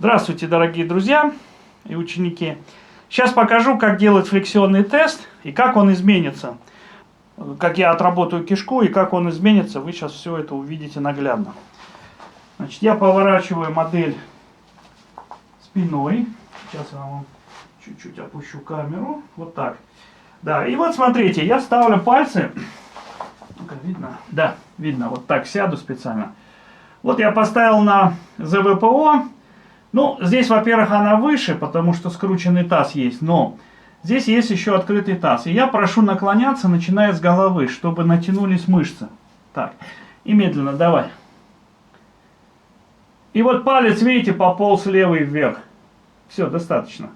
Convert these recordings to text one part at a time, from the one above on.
Здравствуйте, дорогие друзья и ученики. Сейчас покажу, как делать флексионный тест и как он изменится. Как я отработаю кишку и как он изменится, вы сейчас все это увидите наглядно. Значит, я поворачиваю модель спиной. Сейчас я вам чуть-чуть опущу камеру. Вот так. Да, и вот смотрите, я ставлю пальцы. Ну-ка, видно? Да, видно. Вот так сяду специально. Вот я поставил на ЗВПО. Ну, здесь, во-первых, она выше, потому что скрученный таз есть, но здесь есть еще открытый таз. И я прошу наклоняться, начиная с головы, чтобы натянулись мышцы. Так, и медленно, давай. И вот палец, видите, пополз левый вверх. Все, достаточно.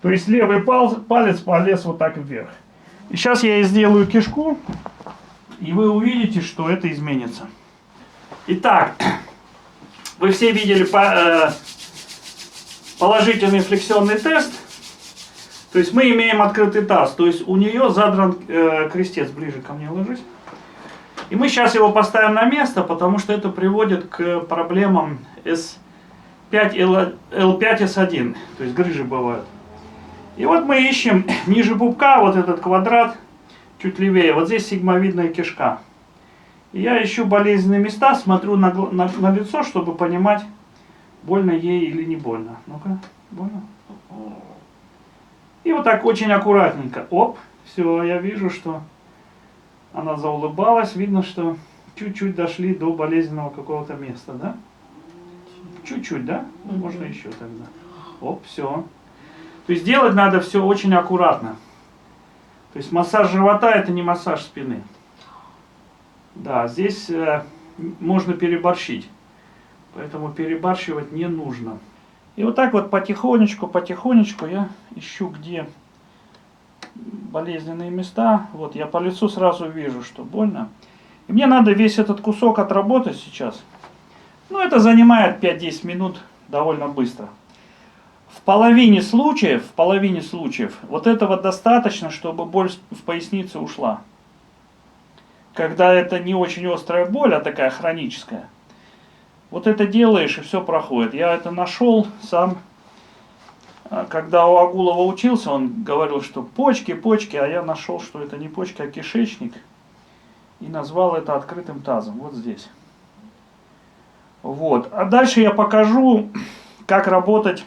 То есть левый палец полез вот так вверх. И сейчас я сделаю кишку, и вы увидите, что это изменится. Итак, вы все видели положительный флексионный тест. То есть мы имеем открытый таз. То есть у нее задран крестец. Ближе ко мне ложись. И мы сейчас его поставим на место, потому что это приводит к проблемам L5-S1. То есть грыжи бывают. И вот мы ищем ниже пупка вот этот квадрат, чуть левее. Вот здесь сигмовидная кишка. И я ищу болезненные места, смотрю на лицо, чтобы понимать, больно ей или не больно. Ну-ка, больно? И вот так очень аккуратненько. Оп, все, я вижу, что она заулыбалась. Видно, что чуть-чуть дошли до болезненного какого-то места, да? Чуть-чуть, да? Ну, можно еще тогда. Оп, все. То есть делать надо все очень аккуратно. То есть массаж живота это не массаж спины. Да, здесь можно переборщить. Поэтому перебарщивать не нужно. И вот так вот потихонечку я ищу, где болезненные места. Вот я по лицу сразу вижу, что больно. И мне надо весь этот кусок отработать сейчас. Ну, это занимает 5-10 минут довольно быстро. В половине случаев вот этого достаточно, чтобы боль в пояснице ушла. Когда это не очень острая боль, а такая хроническая. Вот это делаешь, и все проходит. Я это нашел сам, когда у Агулова учился, он говорил, что почки, а я нашел, что это не почки, а кишечник. И назвал это открытым тазом, вот здесь. Вот. А дальше я покажу, как работать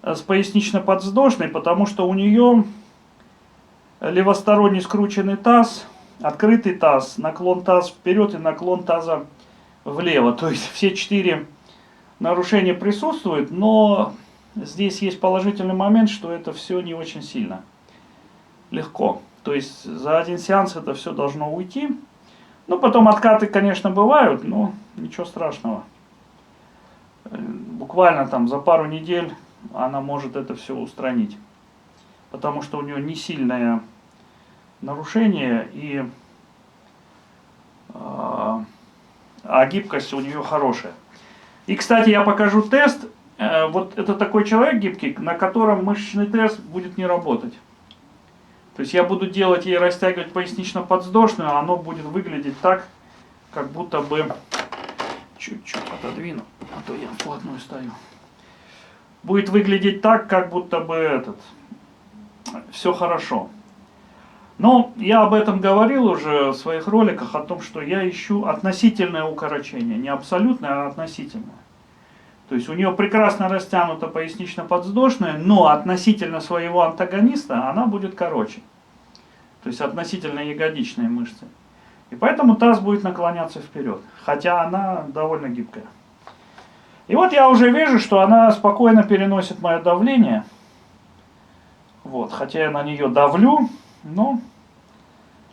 с пояснично-подвздошной, потому что у нее левосторонний скрученный таз, открытый таз, наклон таза вперед и наклон таза влево. То есть все 4 нарушения присутствуют, но здесь есть положительный момент, что это все не очень сильно легко. То есть за один сеанс это все должно уйти. Ну, потом откаты, конечно, бывают, но ничего страшного. Буквально там за пару недель она может это все устранить. Потому что у нее не сильное нарушение, а гибкость у нее хорошая. И, кстати, я покажу тест. Вот это такой человек гибкий, на котором мышечный тест будет не работать. То есть я буду делать ей растягивать пояснично-подвздошную, а оно будет выглядеть так, как будто бы... Чуть-чуть отодвину, а то я вплотную стою. Будет выглядеть так, как будто бы все хорошо. Но я об этом говорил уже в своих роликах, о том, что я ищу относительное укорочение. Не абсолютное, а относительное. То есть у нее прекрасно растянута пояснично-подвздошная, но относительно своего антагониста она будет короче. То есть относительно ягодичной мышцы. И поэтому таз будет наклоняться вперед. Хотя она довольно гибкая. И вот я уже вижу, что она спокойно переносит мое давление. Вот, хотя я на нее давлю, но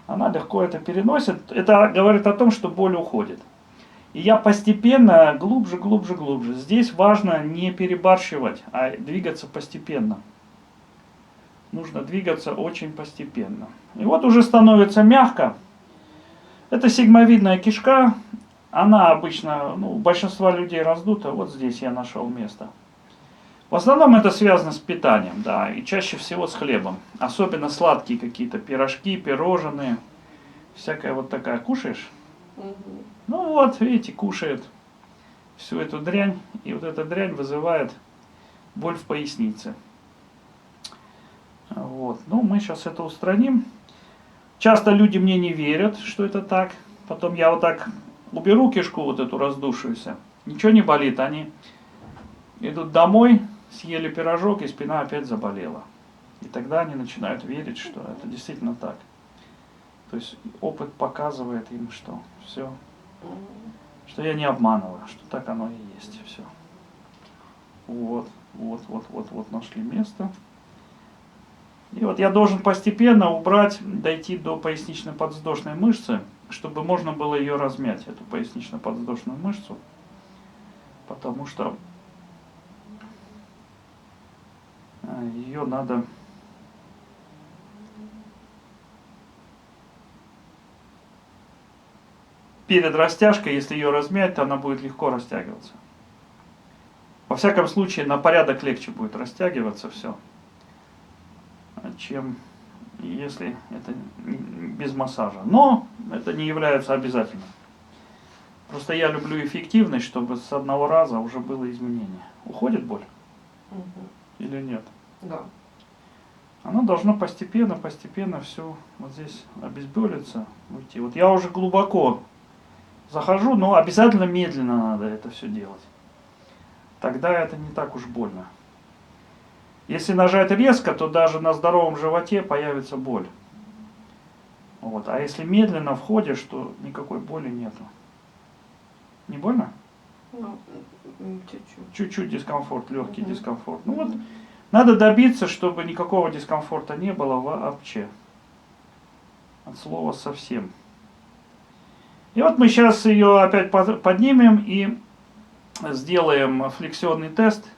она легко это переносит. Это говорит о том, что боль уходит. И я постепенно, глубже. Здесь важно не перебарщивать, а двигаться постепенно. Нужно двигаться очень постепенно. И вот уже становится мягко. Это сигмовидная кишка. Она обычно, у большинства людей раздута. Вот здесь я нашел место. В основном это связано с питанием, да, и чаще всего с хлебом. Особенно сладкие какие-то пирожки, пирожные. Всякая вот такая. Кушаешь? Угу. Ну вот, видите, кушает. всю эту дрянь, и вот эта дрянь вызывает боль в пояснице. Вот. Ну, мы сейчас это устраним. Часто люди мне не верят, что это так. Потом я вот так уберу кишку вот эту раздувшуюся, ничего не болит, они идут домой, съели пирожок, и спина опять заболела. И тогда они начинают верить, что это действительно так. То есть опыт показывает им, что все, что я не обманываю, что так оно и есть, все. Вот нашли место. И вот я должен постепенно убрать, дойти до пояснично-подвздошной мышцы, чтобы можно было ее размять, эту пояснично-подвздошную мышцу. Потому что ее надо перед растяжкой, если ее размять, то она будет легко растягиваться. Во всяком случае, на порядок легче будет растягиваться все, чем если это без массажа. Но это не является обязательным. Просто я люблю эффективность, чтобы с одного раза уже было изменение. Уходит боль? Или нет? Да. Оно должно постепенно все вот здесь обезболиться, уйти. Вот я уже глубоко захожу, но обязательно медленно надо это все делать. Тогда это не так уж больно. Если нажать резко, то даже на здоровом животе появится боль. Вот. А если медленно входишь, то никакой боли нету. Не больно? Ну, чуть-чуть. Чуть-чуть дискомфорт, легкий дискомфорт. Ну вот, надо добиться, чтобы никакого дискомфорта не было вообще. От слова совсем. И вот мы сейчас ее опять поднимем и сделаем флексионный тест.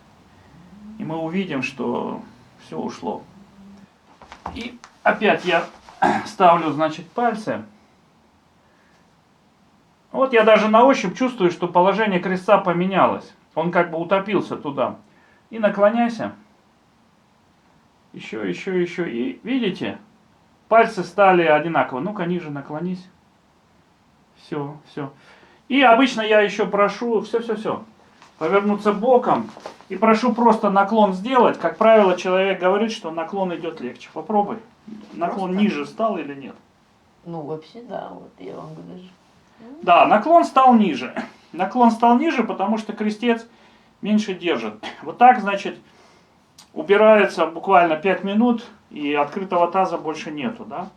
И мы увидим, что все ушло. И опять я ставлю, значит, пальцы. Вот я даже на ощупь чувствую, что положение крестца поменялось. Он как бы утопился туда. И наклоняйся. Еще. И видите, пальцы стали одинаково. Ну-ка, ниже наклонись. Все. И обычно я еще прошу, все. Повернуться боком. И прошу просто наклон сделать. Как правило, человек говорит, что наклон идет легче. Попробуй. Наклон просто ниже стал или нет? Ну, вообще, да. Вот я вам говорю. Да, наклон стал ниже. Наклон стал ниже, потому что крестец меньше держит. Вот так, значит, убирается буквально 5 минут, и открытого таза больше нету, да?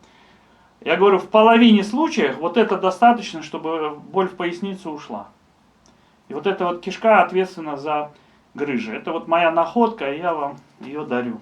Я говорю, в половине случаев вот это достаточно, чтобы боль в пояснице ушла. И вот эта вот кишка ответственна за грыжи. Это вот моя находка, и я вам ее дарю.